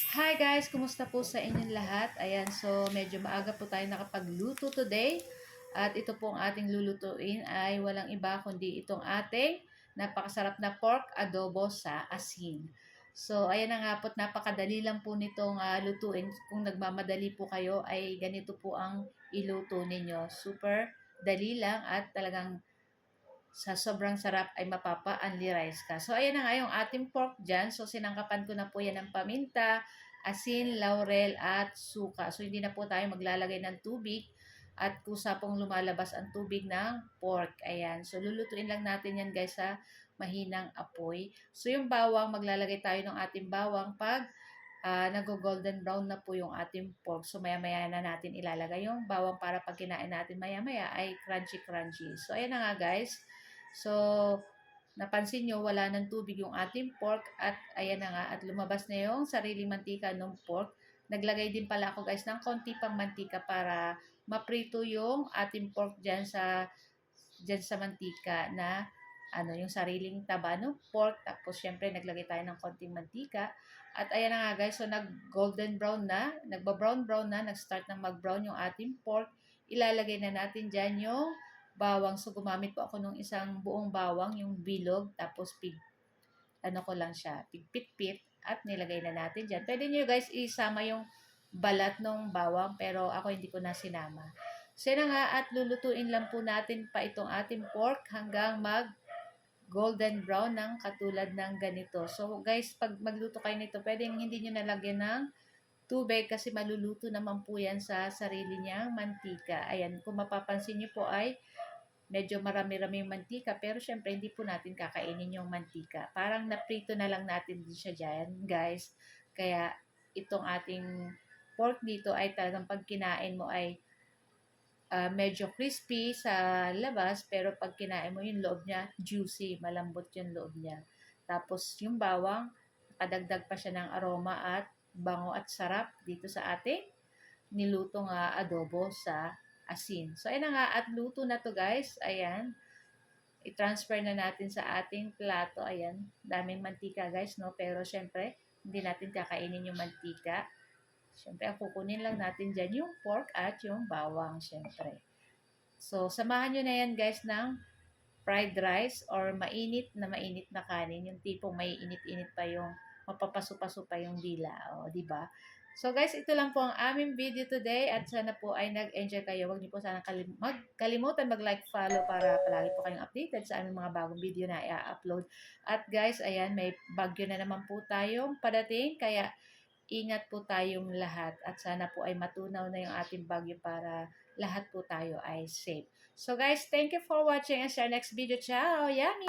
Hi guys! Kumusta po sa inyong lahat? Ayan, so medyo maaga po tayo nakapagluto today. At ito po ang ating lulutuin ay walang iba kundi itong ating napakasarap na pork adobo sa asin. So ayan na nga po, napakadali lang po nitong lutuin. Kung nagmamadali po kayo ay ganito po ang iluto ninyo. Super dali lang at talagang sa sobrang sarap ay mapapa-unli-rice ka. So, ayan na nga yung ating pork dyan. So, sinangkapan ko na po yan ng paminta, asin, laurel, at suka. So, hindi na po tayo maglalagay ng tubig at kusa pong lumalabas ang tubig ng pork. Ayan. So, lulutuin lang natin yan guys sa mahinang apoy. So, yung bawang, maglalagay tayo ng ating bawang pag nag-golden brown na po yung ating pork. So, maya-maya na natin ilalagay yung bawang para pag kinain natin maya-maya ay crunchy-crunchy. So, ayan na nga guys. So, napansin nyo, wala ng tubig yung ating pork at ayan na nga, at lumabas na yung sariling mantika ng pork. Naglagay din pala ako guys ng konti pang mantika para maprito yung ating pork dyan sa mantika na yung sariling taba ng pork. Tapos syempre naglagay tayo ng konting mantika. At ayan na nga guys, so nag-golden brown na, nagba-brown na, nag-start na mag-brown yung ating pork. Ilalagay na natin dyan yung bawang. So, gumamit po ako nung isang buong bawang, yung bilog, tapos ko lang siya, pigpit-pit, at nilagay na natin dyan. Pwede nyo guys isama yung balat ng bawang, pero ako hindi ko na sinama. So, na nga, at lulutuin lang po natin pa itong ating pork hanggang golden brown ng katulad ng ganito. So, guys, pag magluto kayo nito, pwedeng hindi nyo nalagyan ng tubig kasi maluluto naman po yan sa sarili niyang mantika. Ayan, kung mapapansin nyo po ay medyo marami-rami yung mantika, pero syempre hindi po natin kakainin yung mantika. Parang naprito na lang natin din siya dyan, guys. Kaya itong ating pork dito ay talagang pag kinain mo ay medyo crispy sa labas, pero pag kinain mo yung loob niya, juicy, malambot yung loob niya. Tapos yung bawang, nakadagdag pa siya ng aroma at bango at sarap dito sa ating nilutong adobo sa asin. So, ayan na nga, at luto na to guys. Ayan. I-transfer na natin sa ating plato. Ayan. Daming mantika guys, no? Pero syempre, hindi natin kakainin yung mantika. Syempre, ang kukunin lang natin dyan yung pork at yung bawang, syempre. So, samahan nyo na yan guys ng fried rice or mainit na kanin. Yung tipong may init-init pa yung mapapaso-paso pa yung dila. O, di ba? So guys, ito lang po ang aming video today at sana po ay nag-enjoy kayo. Huwag niyo po sana kalimutan mag-like, follow para palagi po kayong updated sa aming mga bagong video na i-upload. At guys, ayan, may bagyo na naman po tayong padating kaya ingat po tayong lahat at sana po ay matunaw na yung ating bagyo para lahat po tayo ay safe. So guys, thank you for watching and see you next video. Ciao! Yummy!